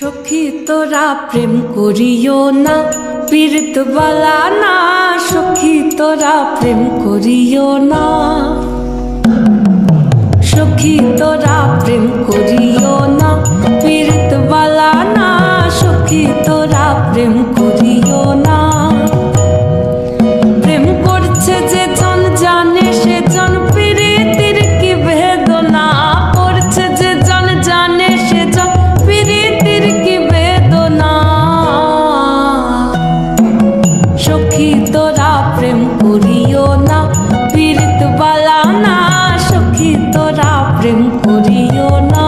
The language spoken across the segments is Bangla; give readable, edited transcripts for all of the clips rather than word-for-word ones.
সখী তোরা প্রেম করিও না, পীড়িত বালা না। সখী তোরা প্রেম করিও না, সখী তোরা প্রেম করিও না, পীড়িত বালা না। সখী তোরা প্রেম করিও না। প্রেম করছে যে জন জানে সে জন পীড়িতির কি বেদনা। করছে যে জন জানে সে জন পীড়িতির কি বেদনা। সখী তোরা প্রেম করিও না, পীড়িত বালা না। সখী তোরা প্রেম করিও না।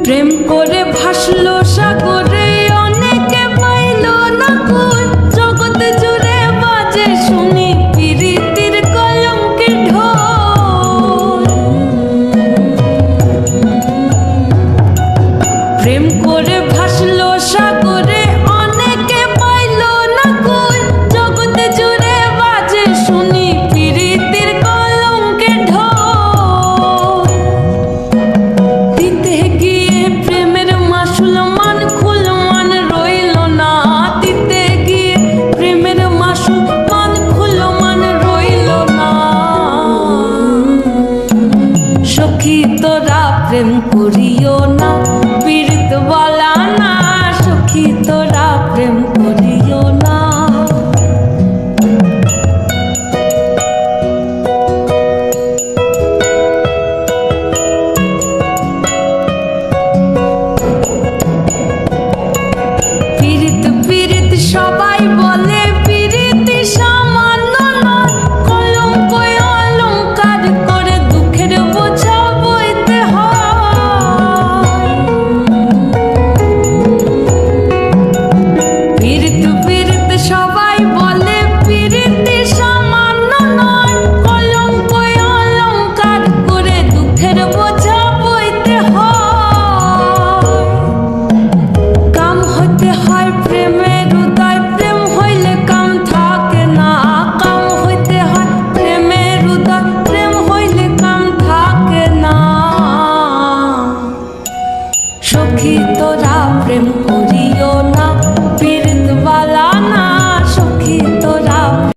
প্রেম করে ভাসলো সাগরে, অনেকে পাইল না কই। জগতে জুড়ে বাজে শুনি পীড়িতির কলঙ্কের ঢোল। প্রেম করে ভাসলো সাগরে, অনেকে পাইল না কই। জগতে জুড়ে বাজে শুনি পীড়িতির কলঙ্কের ঢোল। দিতে গিয়ে প্রেমের মাসুল মান খুল মান রইল না। দিতে গিয়ে প্রেমের মাসুল মান খুল মান রইল না। সখী তোরা প্রেম করিও না, পীড়িত বালা না। সখী তোরা প্রেম করিও না।